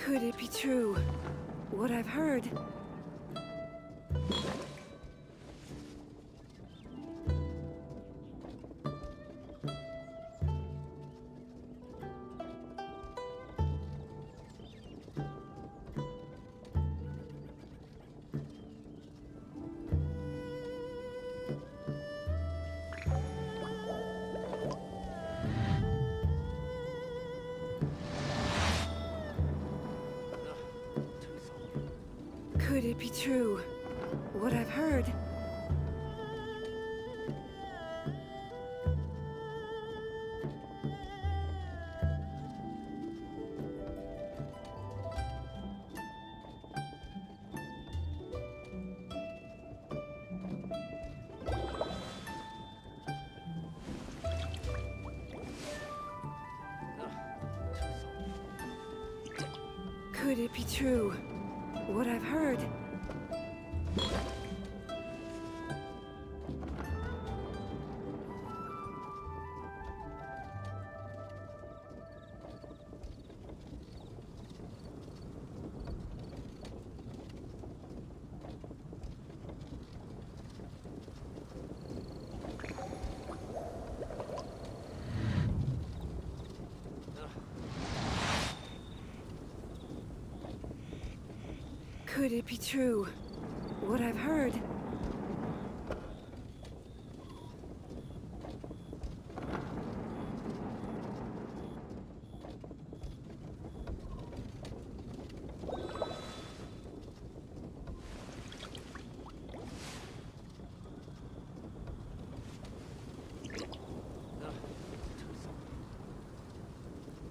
Could it be true? What I've heard? Could it be true? What I've heard? Could it be true? What I've heard? Could it be true? What I've heard?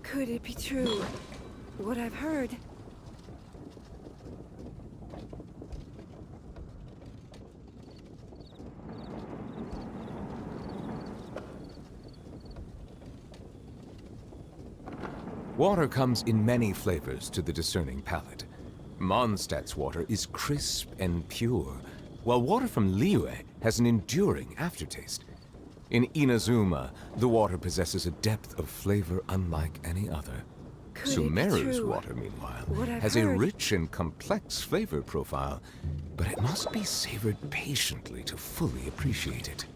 Could it be true? What I've heard? Water comes in many flavors to the discerning palate. Mondstadt's water is crisp and pure, while water from Liyue has an enduring aftertaste. In Inazuma, the water possesses a depth of flavor unlike any other. Sumeru's water, meanwhile, has a rich and complex flavor profile, but it must be savored patiently to fully appreciate it.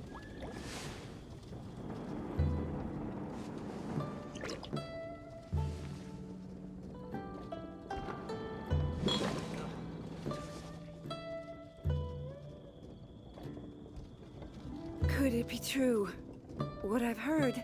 Could it be true? What I've heard?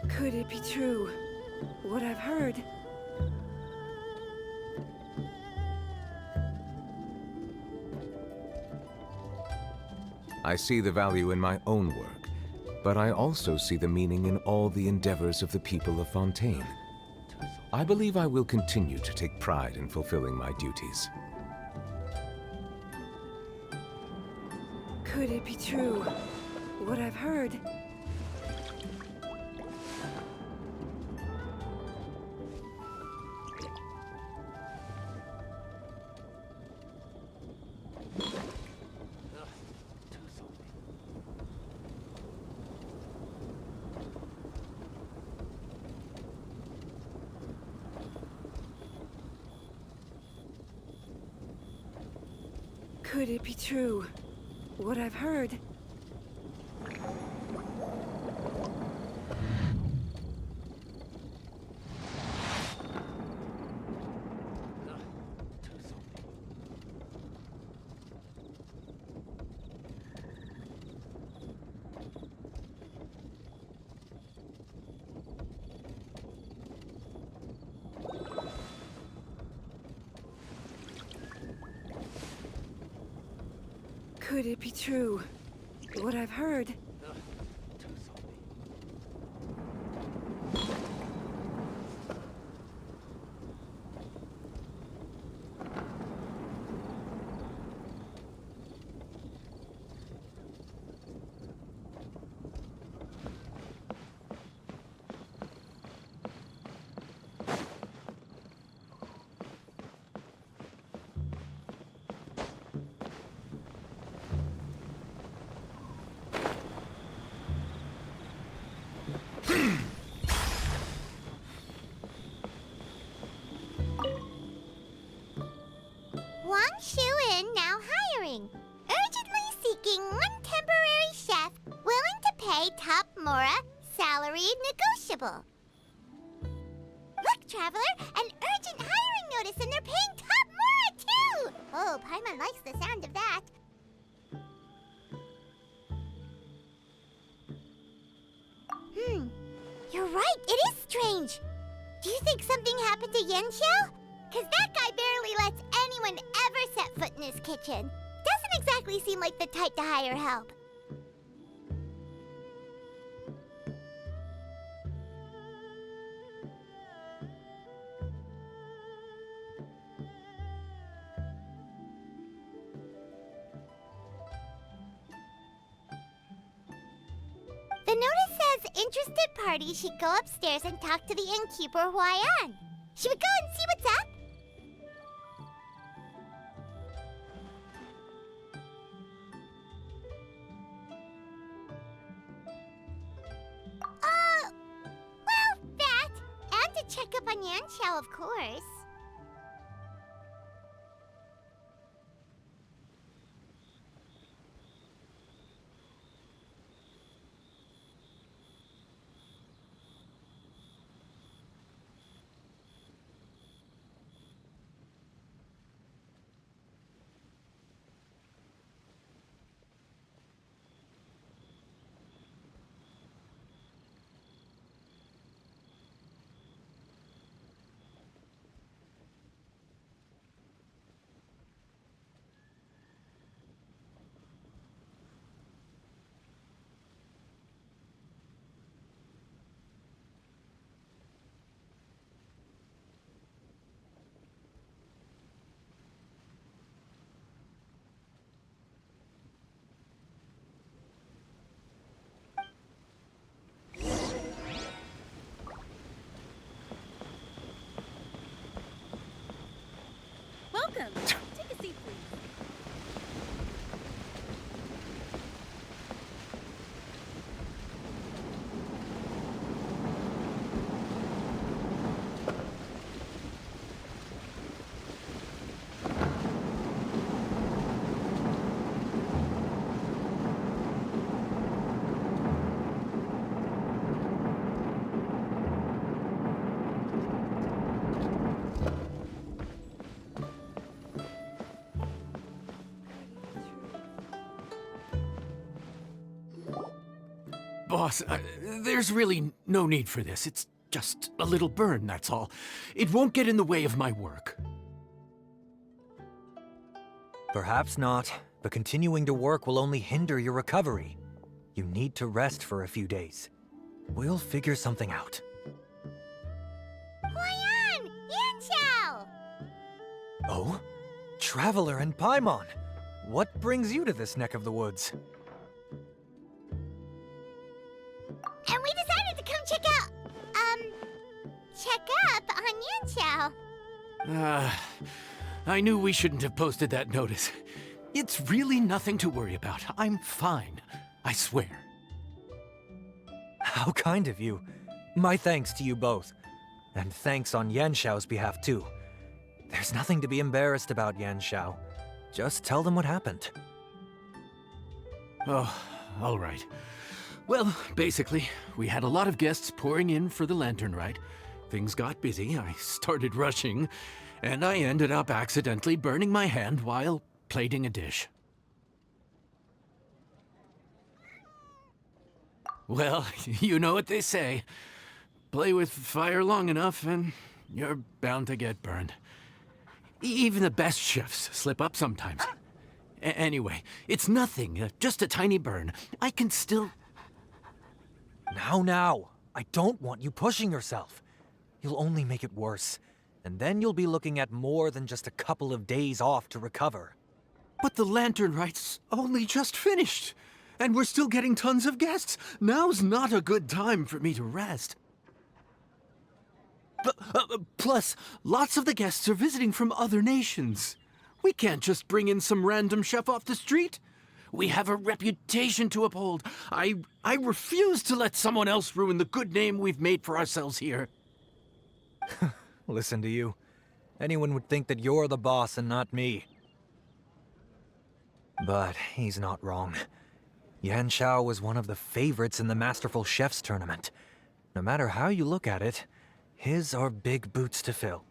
Could it be true? What I've heard? I see the value in my own work, but I also see the meaning in all the endeavors of the people of Fontaine. I believe I will continue to take pride in fulfilling my duties. Could it be true? What I've heard? Could it be true? What I've heard? Could it be true? What I've heard? Now hiring. Urgently seeking one temporary chef willing to pay top Mora, salary negotiable. Look, Traveler, an urgent hiring notice and they're paying top Mora too! Oh, Paimon likes the sound of that. You're right, it is strange. Do you think something happened to Yenshao? Cause that guy barely lets anyone ever set foot in his kitchen. Doesn't exactly seem like the type to hire help. The notice says interested parties should go upstairs and talk to the innkeeper Huayan. Should we go and see what's up? Well, that. And to check up on Yanxiao, of course. Boss, there's really no need for this. It's just a little burn, that's all. It won't get in the way of my work. Perhaps not, but continuing to work will only hinder your recovery. You need to rest for a few days. We'll figure something out. Huayan! Yanxiao! Oh? Traveler and Paimon! What brings you to this neck of the woods? And we decided to come check up on Yanxiao. I knew we shouldn't have posted that notice. It's really nothing to worry about. I'm fine. I swear. How kind of you. My thanks to you both. And thanks on Yanxiao's behalf, too. There's nothing to be embarrassed about, Yanxiao. Just tell them what happened. Oh, all right. Well, basically, we had a lot of guests pouring in for the lantern ride. Things got busy, I started rushing, and I ended up accidentally burning my hand while plating a dish. Well, you know what they say. Play with fire long enough and you're bound to get burned. Even the best chefs slip up sometimes. Anyway, it's nothing, just a tiny burn. I can still... Now. I don't want you pushing yourself. You'll only make it worse. And then you'll be looking at more than just a couple of days off to recover. But the lantern ride's only just finished. And we're still getting tons of guests. Now's not a good time for me to rest. Plus, lots of the guests are visiting from other nations. We can't just bring in some random chef off the street. We have a reputation to uphold. I refuse to let someone else ruin the good name we've made for ourselves here. Listen to you. Anyone would think that you're the boss and not me. But he's not wrong. Yanxiao was one of the favorites in the Masterful Chefs tournament. No matter how you look at it, his are big boots to fill.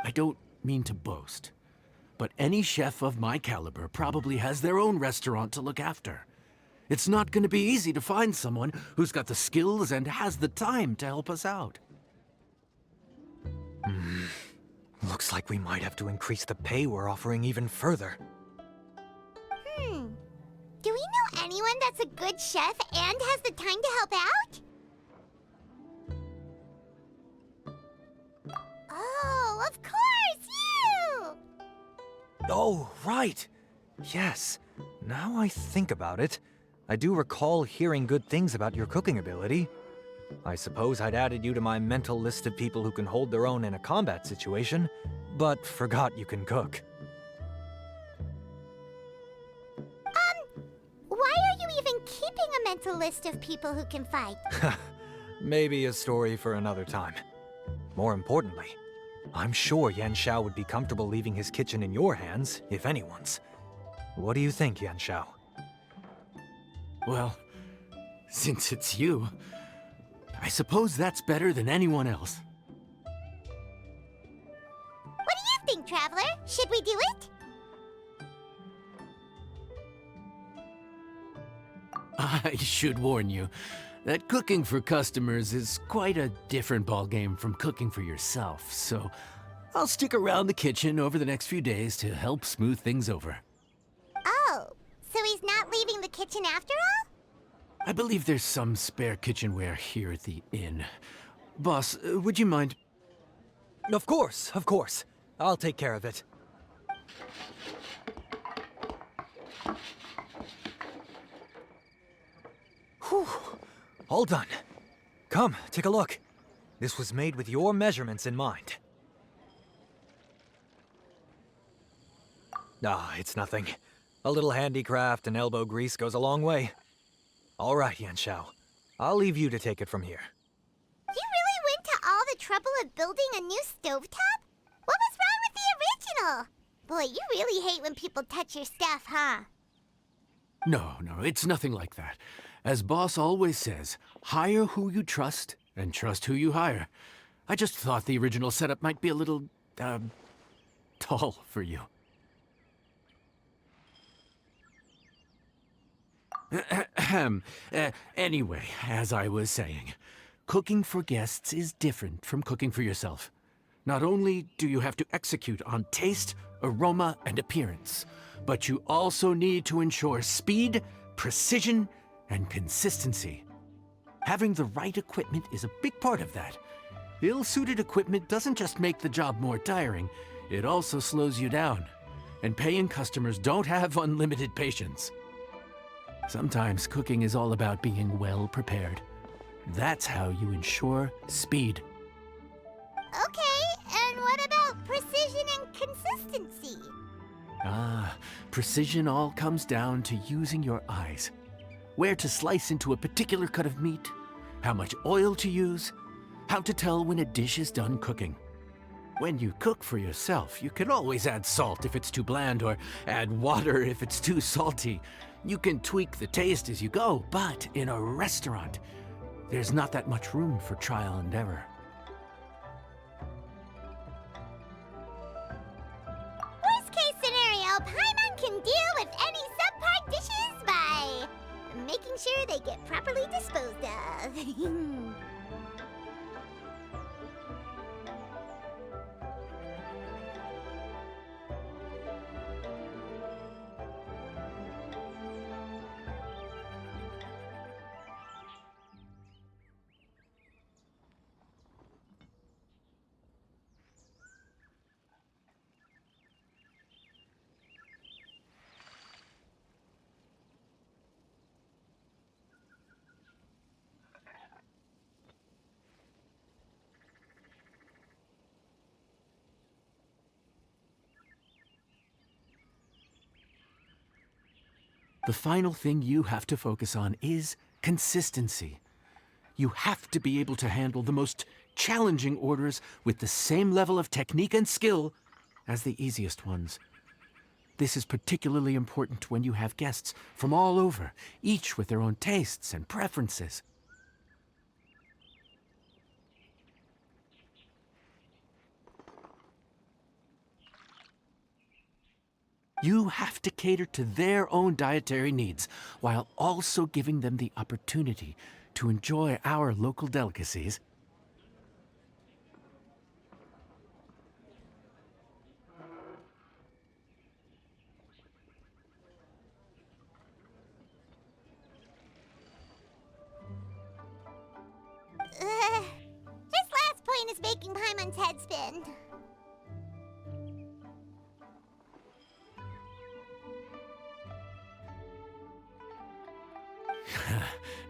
I don't mean to boast, but any chef of my caliber probably has their own restaurant to look after. It's not going to be easy to find someone who's got the skills and has the time to help us out. Looks like we might have to increase the pay we're offering even further. Do we know anyone that's a good chef and has the time to help out? Oh, of course, you! Oh, right! Yes. Now I think about it, I do recall hearing good things about your cooking ability. I suppose I'd added you to my mental list of people who can hold their own in a combat situation, but forgot you can cook. Why are you even keeping a mental list of people who can fight? Maybe a story for another time. More importantly, I'm sure Yanxiao would be comfortable leaving his kitchen in your hands, if anyone's. What do you think, Yanxiao? Well, since it's you, I suppose that's better than anyone else. What do you think, Traveler? Should we do it? I should warn you that cooking for customers is quite a different ballgame from cooking for yourself, so I'll stick around the kitchen over the next few days to help smooth things over. Oh, so he's not leaving the kitchen after all? I believe there's some spare kitchenware here at the inn. Boss, would you mind? Of course, of course. I'll take care of it. Whew. All done. Come, take a look. This was made with your measurements in mind. Ah, it's nothing. A little handicraft and elbow grease goes a long way. All right, Yanxiao. I'll leave you to take it from here. You really went to all the trouble of building a new stovetop? What was wrong with the original? Boy, you really hate when people touch your stuff, huh? No, it's nothing like that. As Boss always says, hire who you trust and trust who you hire. I just thought the original setup might be a little, tall for you. Anyway, as I was saying, cooking for guests is different from cooking for yourself. Not only do you have to execute on taste, aroma, and appearance, but you also need to ensure speed, precision, and consistency. Having the right equipment is a big part of that. Ill-suited equipment doesn't just make the job more tiring, it also slows you down. And paying customers don't have unlimited patience. Sometimes cooking is all about being well prepared. That's how you ensure speed. Okay, and what about precision and consistency? Precision all comes down to using your eyes. Where to slice into a particular cut of meat, how much oil to use, how to tell when a dish is done cooking. When you cook for yourself, you can always add salt if it's too bland or add water if it's too salty. You can tweak the taste as you go, but in a restaurant, there's not that much room for trial and error. Worst case scenario, Paimon can deal with any subpar dishes by making sure they get properly disposed of. The final thing you have to focus on is consistency. You have to be able to handle the most challenging orders with the same level of technique and skill as the easiest ones. This is particularly important when you have guests from all over, each with their own tastes and preferences. You have to cater to their own dietary needs, while also giving them the opportunity to enjoy our local delicacies. This last point is making Paimon's head spin.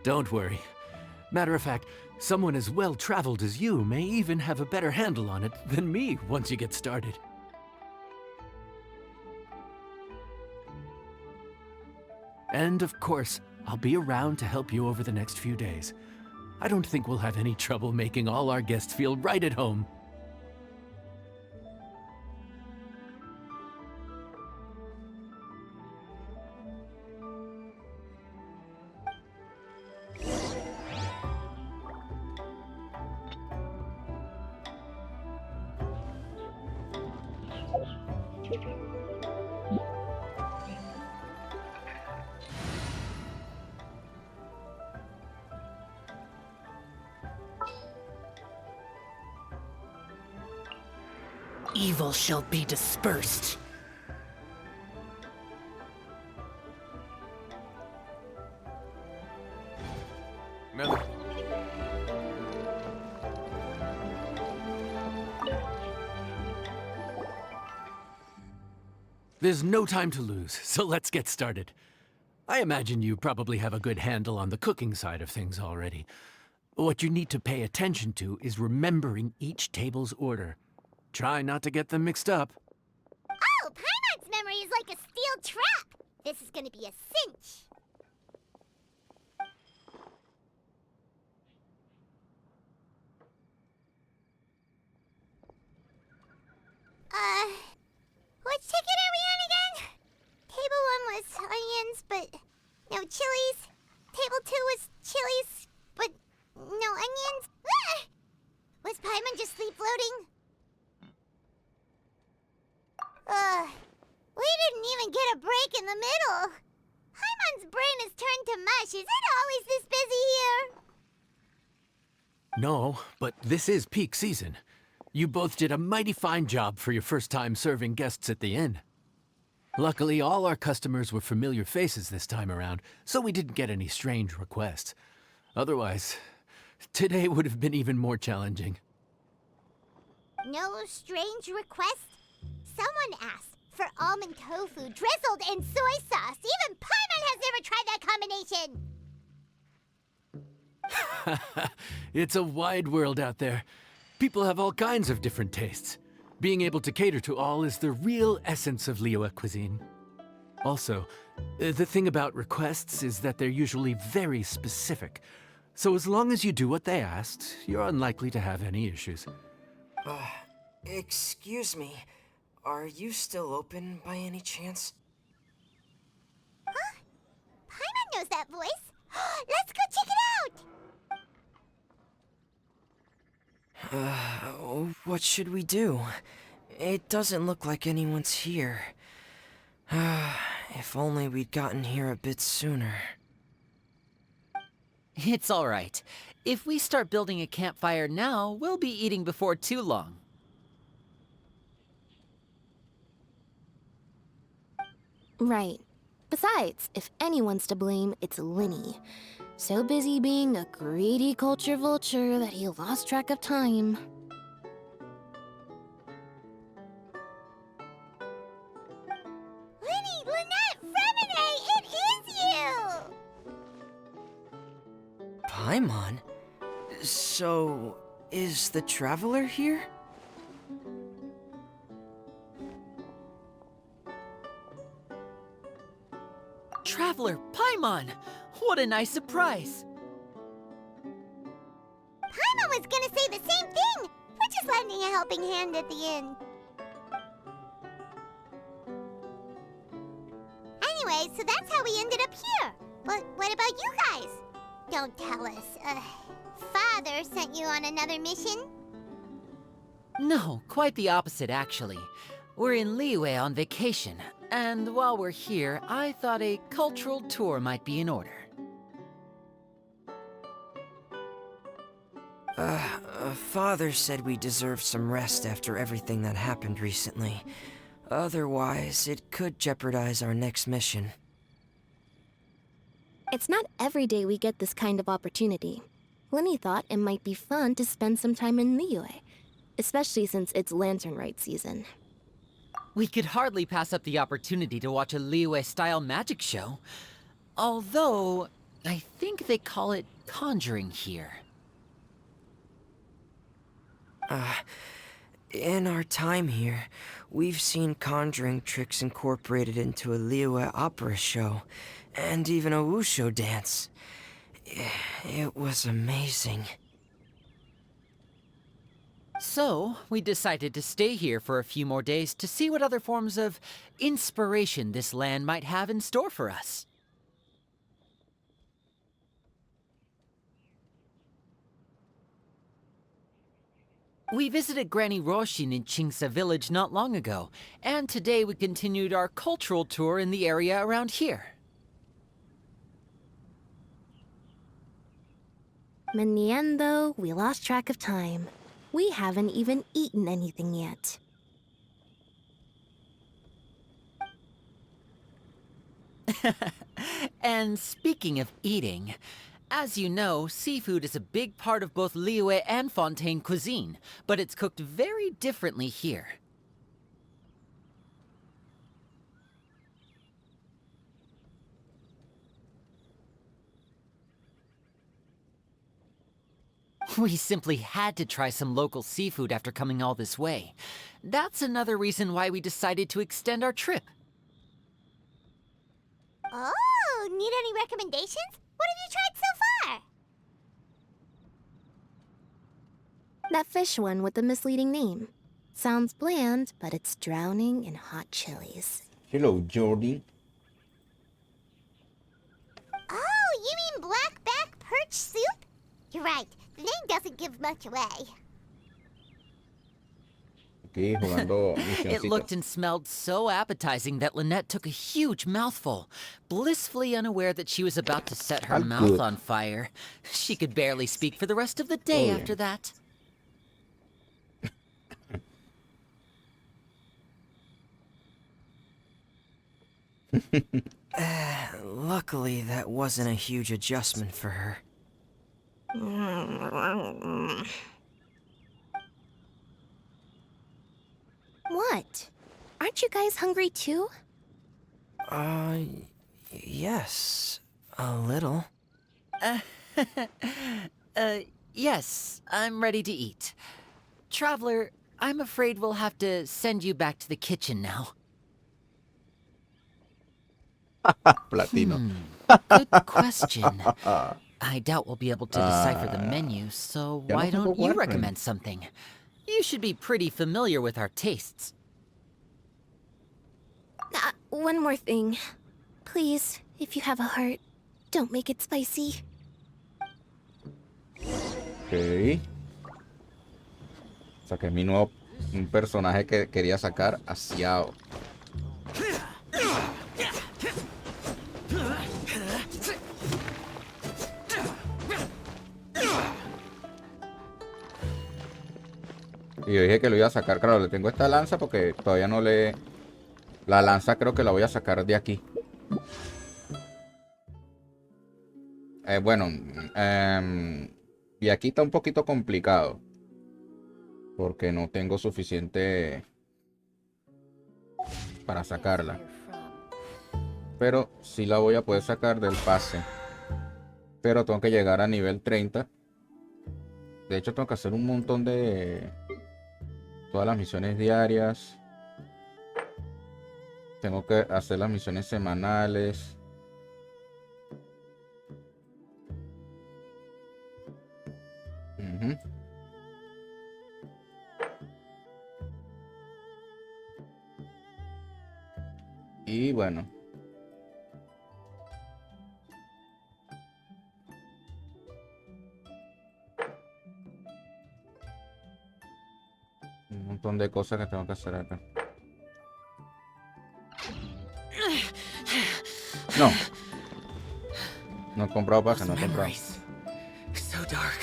Don't worry. Matter of fact, someone as well-traveled as you may even have a better handle on it than me once you get started. And of course, I'll be around to help you over the next few days. I don't think we'll have any trouble making all our guests feel right at home. Evil shall be dispersed. Miller. There's no time to lose, so let's get started. I imagine you probably have a good handle on the cooking side of things already. What you need to pay attention to is remembering each table's order. Try not to get them mixed up. Oh, Paimon's memory is like a steel trap. This is gonna be a cinch. Which ticket are we on again? Table 1 was onions, but no chilies. Table 2 was chilies, but no onions. Ah! Was Paimon just sleep floating? We didn't even get a break in the middle. Paimon's brain has turned to Tamash, is it always this busy here? No, but this is peak season. You both did a mighty fine job for your first time serving guests at the inn. Luckily, all our customers were familiar faces this time around, so we didn't get any strange requests. Otherwise, today would have been even more challenging. No strange request? Someone asked for almond tofu drizzled in soy sauce. Even Paimon has never tried that combination. It's a wide world out there. People have all kinds of different tastes. Being able to cater to all is the real essence of Liyue cuisine. Also, the thing about requests is that they're usually very specific. So as long as you do what they asked, you're unlikely to have any issues. Excuse me. Are you still open by any chance? Huh? Paimon knows that voice. Let's go check it out! What should we do? It doesn't look like anyone's here. If only we'd gotten here a bit sooner. It's all right. If we start building a campfire now, we'll be eating before too long. Right. Besides, if anyone's to blame, it's Linny. So busy being a greedy culture vulture that he lost track of time. Linny, Lynette, Fremine, it is you! Paimon? So, is the Traveler here? Traveler, Paimon! What a nice surprise! Paimon was gonna say the same thing! We're just lending a helping hand at the inn. Anyway, so that's how we ended up here. But what about you guys? Don't tell us. Father sent you on another mission? No, quite the opposite, actually. We're in Liyue on vacation, and while we're here, I thought a cultural tour might be in order. Father said we deserve some rest after everything that happened recently. Otherwise, it could jeopardize our next mission. It's not every day we get this kind of opportunity. Linny thought it might be fun to spend some time in Liyue, especially since it's Lantern Rite season. We could hardly pass up the opportunity to watch a Liyue-style magic show. Although, I think they call it conjuring here. In our time here, we've seen conjuring tricks incorporated into a Liyue opera show, and even a wushu dance. It was amazing. So, we decided to stay here for a few more days to see what other forms of inspiration this land might have in store for us. We visited Granny Roshin in Chingsa village not long ago, and today we continued our cultural tour in the area around here. In the end, though, we lost track of time. We haven't even eaten anything yet. And speaking of eating, as you know, seafood is a big part of both Liyue and Fontaine cuisine, but it's cooked very differently here. We simply had to try some local seafood after coming all this way. That's another reason why we decided to extend our trip. Oh, need any recommendations? What have you tried so far? That fish one with the misleading name. Sounds bland, but it's drowning in hot chilies. Hello, Jordy. Oh, you mean blackback perch soup? You're right, the name doesn't give much away. aquí jugando It misioncitos. looked and smelled so appetizing that Lynette took a huge mouthful, blissfully unaware that she was about to set her All mouth good. on fire. She could barely speak for the rest of the day Todo after bien. that. Luckily, that wasn't a huge adjustment for her. What? Aren't you guys hungry too? Yes, a little. Yes, I'm ready to eat. Traveler, I'm afraid we'll have to send you back to the kitchen now. Platino. Good question. I doubt we'll be able to decipher the menu, so Ya no why juego don't you Warframe. recommend something? You should be pretty familiar with our tastes. One more thing. Please, if you have a heart, don't make it spicy. Ok. O sea que es mi nuevo un personaje que quería sacar Asiao. Y yo dije que lo iba a sacar, claro, le tengo esta lanza porque todavía no le... La lanza creo que la voy a sacar de aquí. Bueno, y aquí está un poquito complicado. Porque no tengo suficiente para sacarla. Pero sí la voy a poder sacar del pase. Pero tengo que llegar a nivel 30. De hecho tengo que hacer un montón de... Todas las misiones diarias. Tengo que hacer las misiones semanales. Ujú. Y bueno. Un montón de cosas que tengo que hacer acá. No. No he comprado pase, no he comprado. Memories. So dark.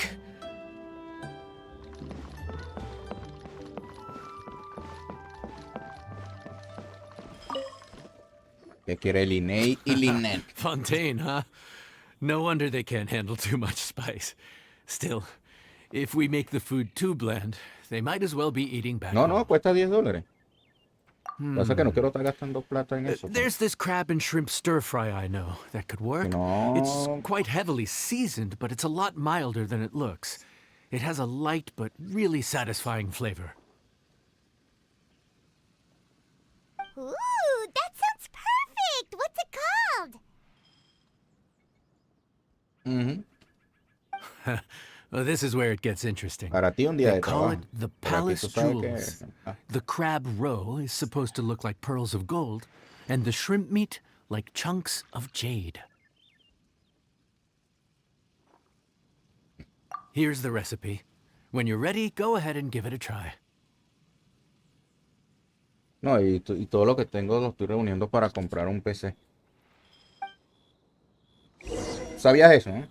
Que quiere Linnea y Lynette. Fontaine, huh? No wonder they can't handle too much spice. Still, if we make the food too bland, they might as well be eating back No, home. no, cuesta $10. Pasa que no quiero estar gastando plata en eso. There's this crab and shrimp stir fry I know that could work. No. It's quite heavily seasoned, but it's a lot milder than it looks. It has a light but really satisfying flavor. Ooh, that sounds perfect! What's it called? Well, this is where it gets interesting. Para ti un día They de call trabajo. it the Pero aquí Palace tú sabes que- Jewels. Ah, The crab roe is supposed to look like pearls of gold, and the shrimp meat like chunks of jade. Here's the recipe. When you're ready, go ahead and give it a try. No, y todo lo que tengo lo estoy reuniendo para comprar un PC. ¿Sabías eso, eh?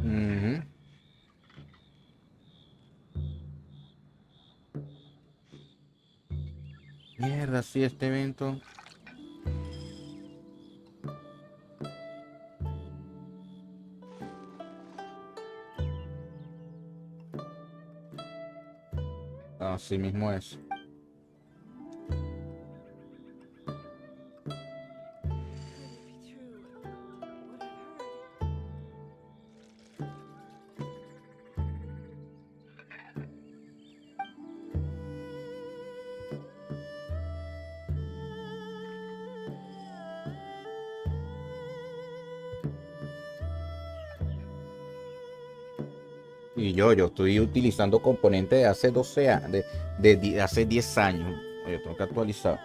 Ujú. Mierda, sí, este evento. Así mismo es. Y yo estoy utilizando componentes de hace 12 años, de hace 10 años. Oye, tengo que actualizar.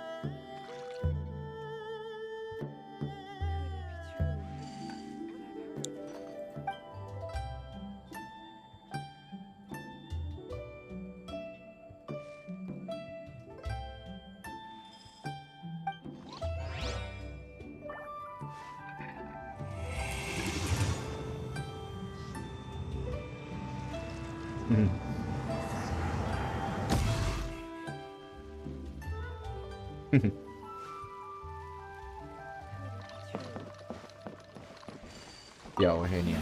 Ya, genial.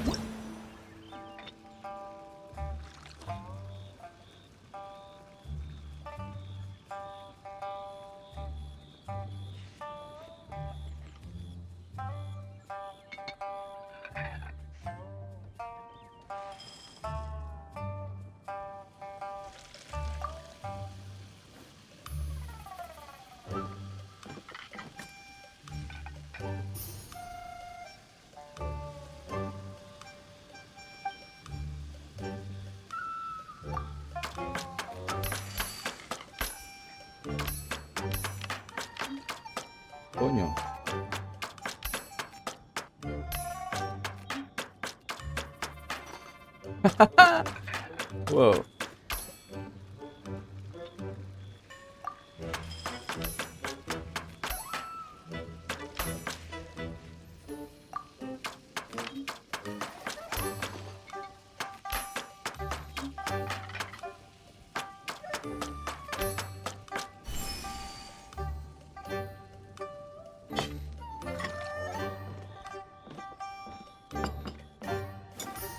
Coño. Whoa.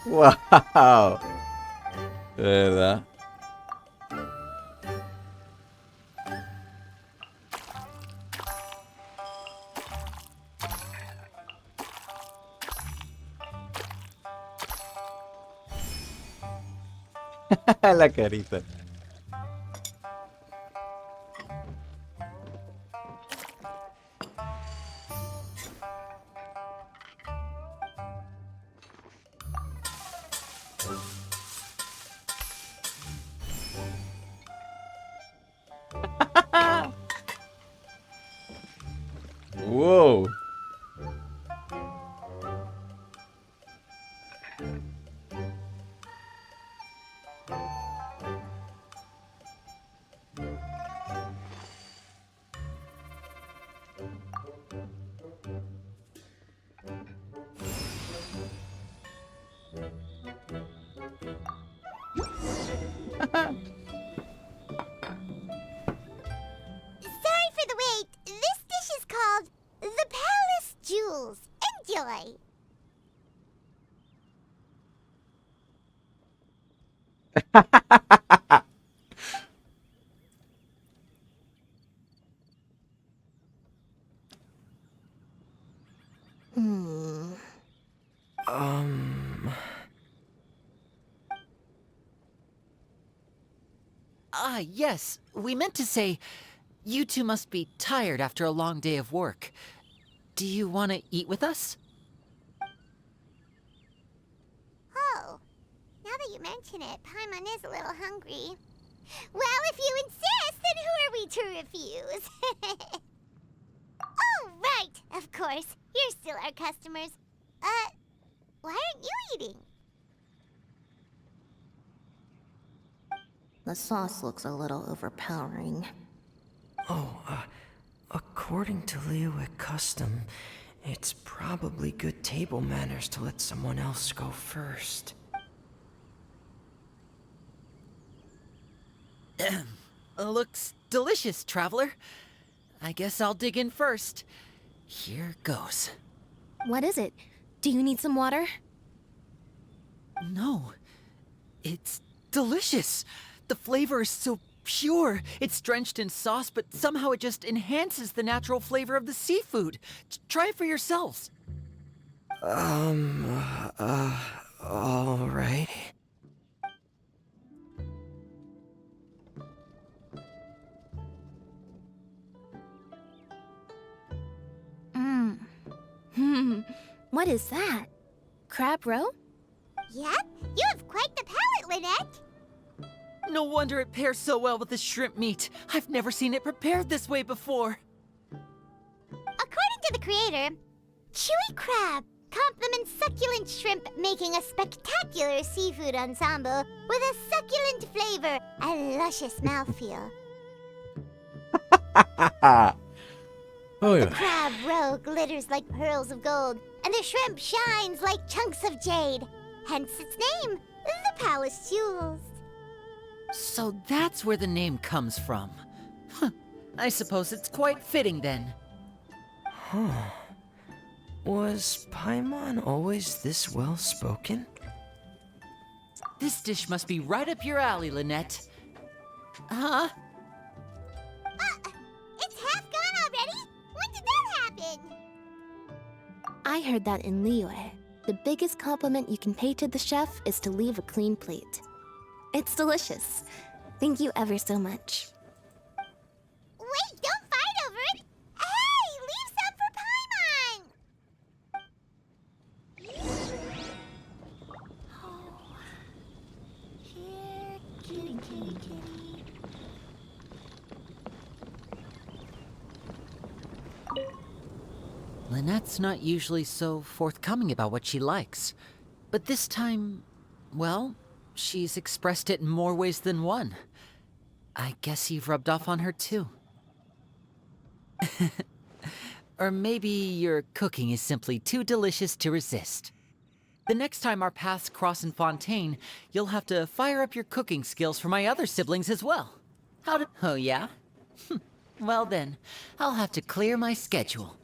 Wow. De verdad. La carita. Wow. Sorry for the wait. This dish is called the Palace Jewels. Enjoy. Ah, yes. We meant to say, you two must be tired after a long day of work. Do you want to eat with us? Oh, now that you mention it, Paimon is a little hungry. Well, if you insist, then who are we to refuse? Oh, right, of course. You're still our customers. Why aren't you eating? The sauce looks a little overpowering. According to Liyue custom, it's probably good table manners to let someone else go first. Looks delicious, traveler. I guess I'll dig in first. Here goes. What is it? Do you need some water? No. It's delicious. The flavor is so pure. It's drenched in sauce, but somehow it just enhances the natural flavor of the seafood. Try it for yourselves. All right. What is that? Crab roe? Yep, you have quite the palate, Lynette. No wonder it pairs so well with the shrimp meat. I've never seen it prepared this way before. According to the creator, chewy crab complements succulent shrimp, making a spectacular seafood ensemble with a succulent flavor and luscious mouthfeel. Oh, The yeah. crab roe glitters like pearls of gold, and the shrimp shines like chunks of jade. Hence its name, the Palace Jewels. So that's where the name comes from. Huh. I suppose it's quite fitting then. Was Paimon always this well spoken? This dish must be right up your alley, Lynette. Huh? It's half gone already? When did that happen? I heard that in Liyue, the biggest compliment you can pay to the chef is to leave a clean plate. It's delicious. Thank you ever so much. Wait, don't fight over it! Hey, leave some for Paimon! Oh, here, kitty, kitty, kitty. Lynette's not usually so forthcoming about what she likes. But this time, well, she's expressed it in more ways than one. I guess you've rubbed off on her too. Or maybe your cooking is simply too delicious to resist. The next time our paths cross in Fontaine, you'll have to fire up your cooking skills for my other siblings as well. Oh yeah? Well then, I'll have to clear my schedule.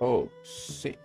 Oh, sí.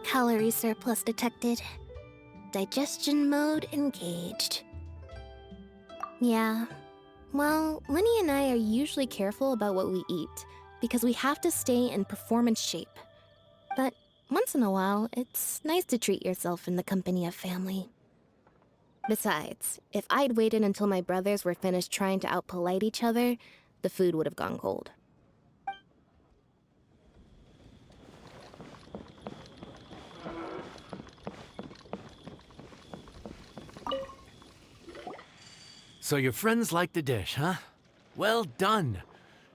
Calorie surplus detected. Digestion mode engaged. Yeah. Well, Lenny and I are usually careful about what we eat, because we have to stay in performance shape. But once in a while, it's nice to treat yourself in the company of family. Besides, if I'd waited until my brothers were finished trying to outpolite each other, the food would have gone cold. So your friends like the dish, huh? Well done.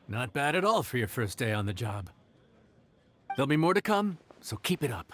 Not bad at all for your first day on the job. There'll be more to come, so keep it up.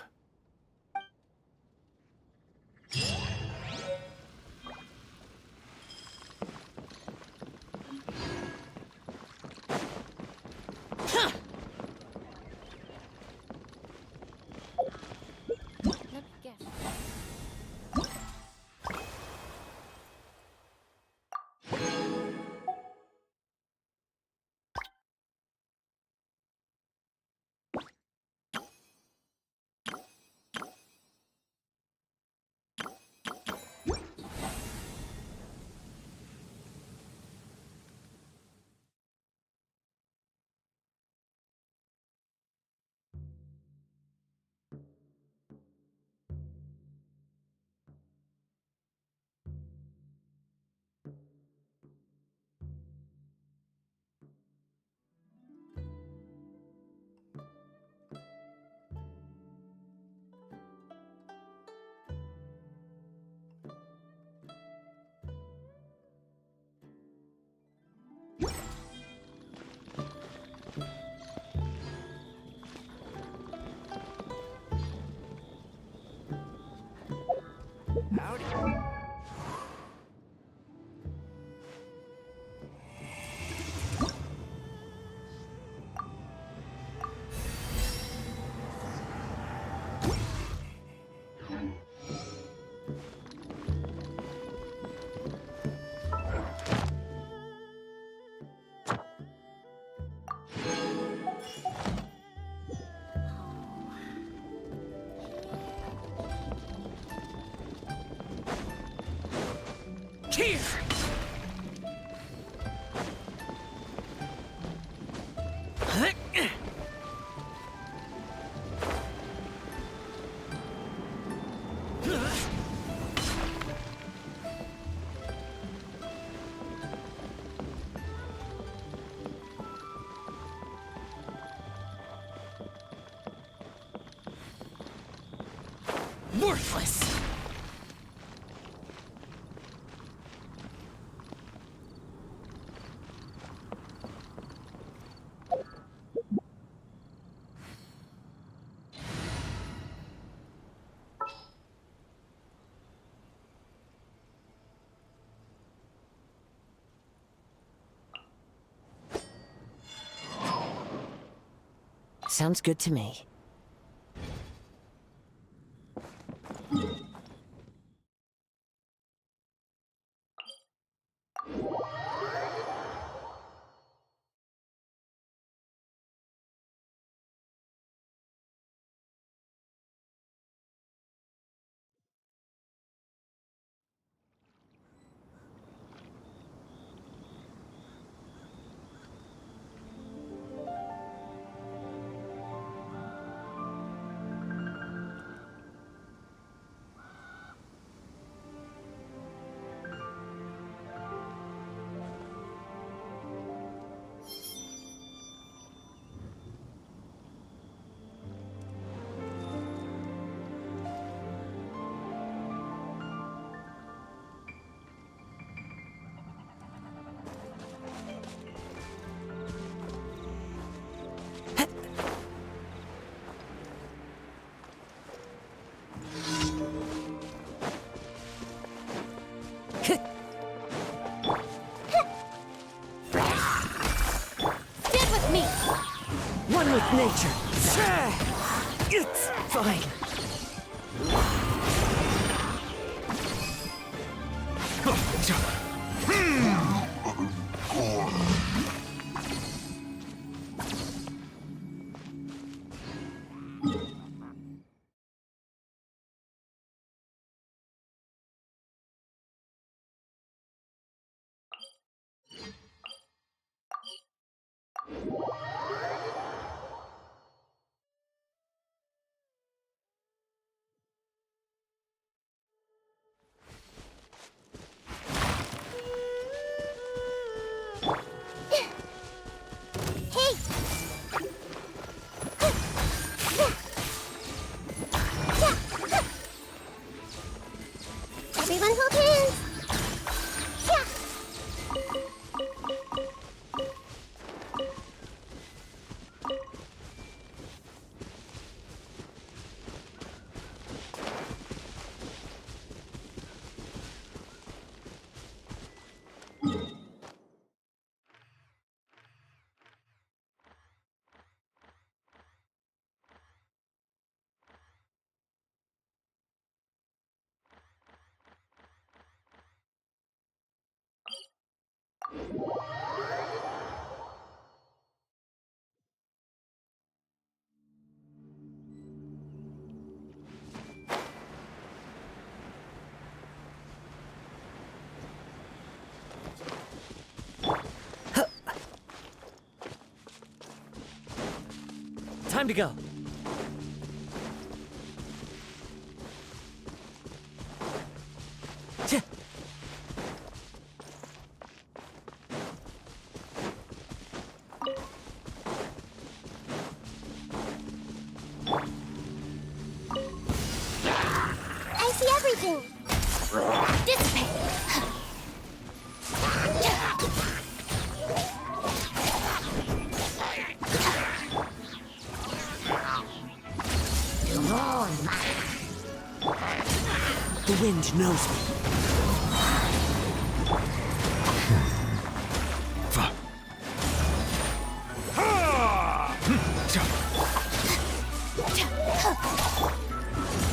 Here! Worthless! Sounds good to me. Stand with me! One with nature. It's fine. Hey! Everyone hold hands! Time to go. I see everything! Dissipate! The wind knows me.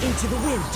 Into the wind.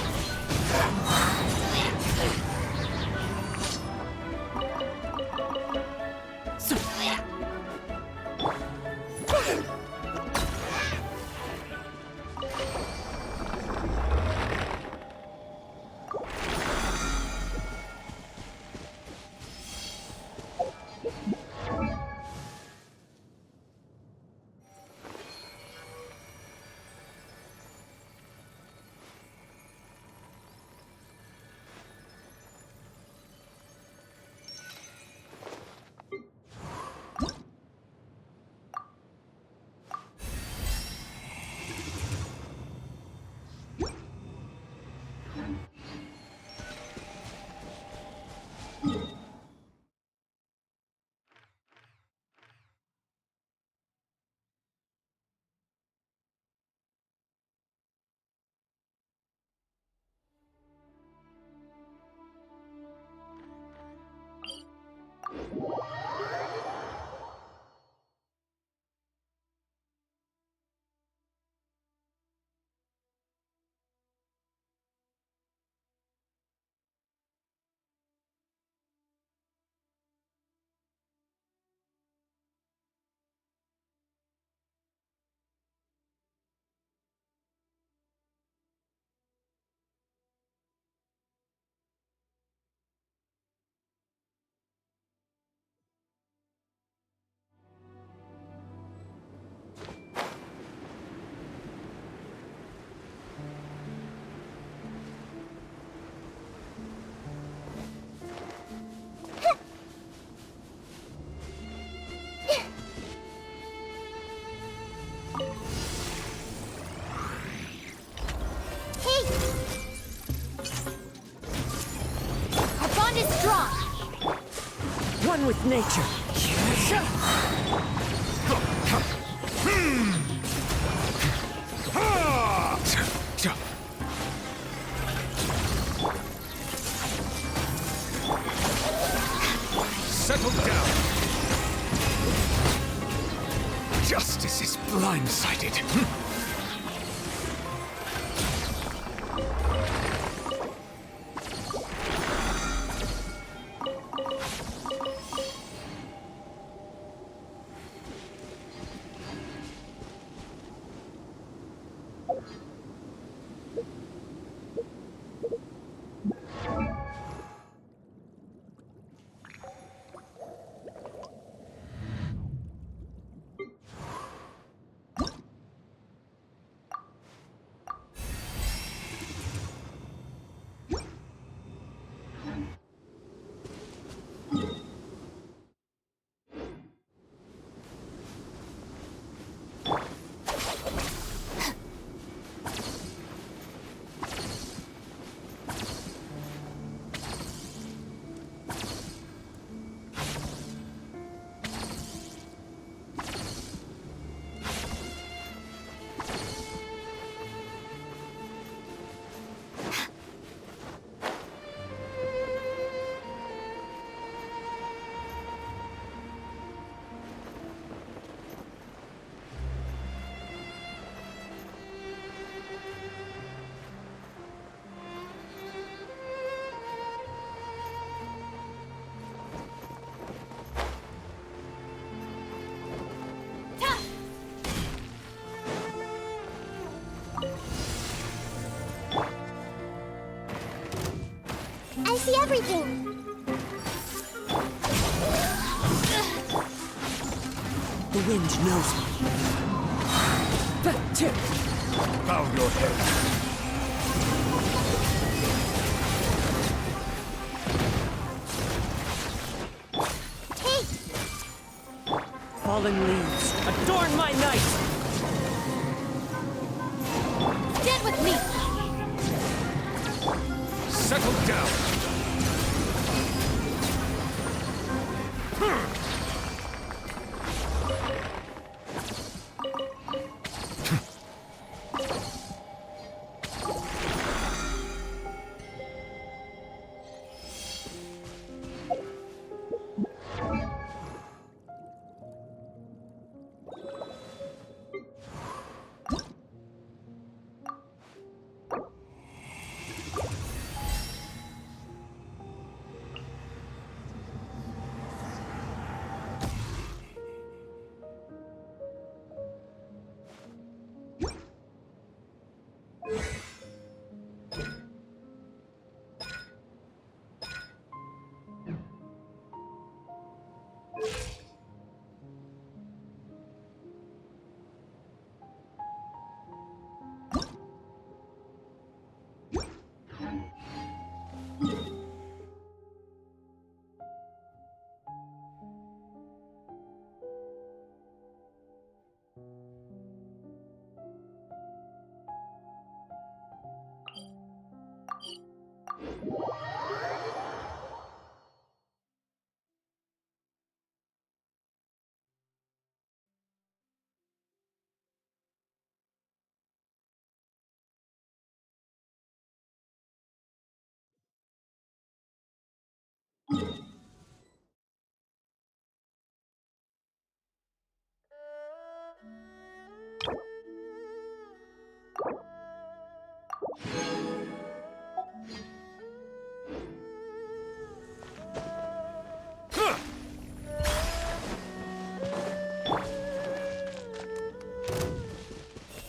one with nature. Settle down. Justice is blindsided. I see everything. The wind knows me. Bow your head. Take. Fallen leaves, adorn my night! Stand with me. Settle down.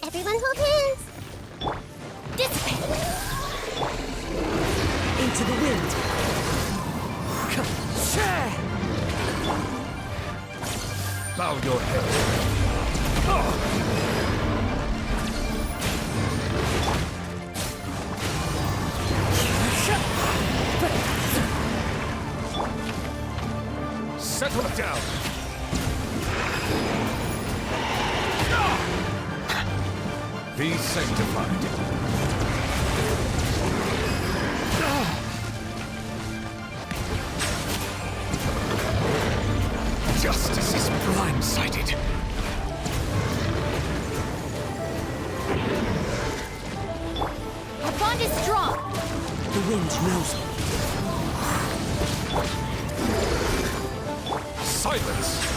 Everyone hold hands. Dissipate. Into the wind. Bow your head. Settle down. Be sanctified. Justice is blindsided. Our bond is strong. The wind knows me. Silence!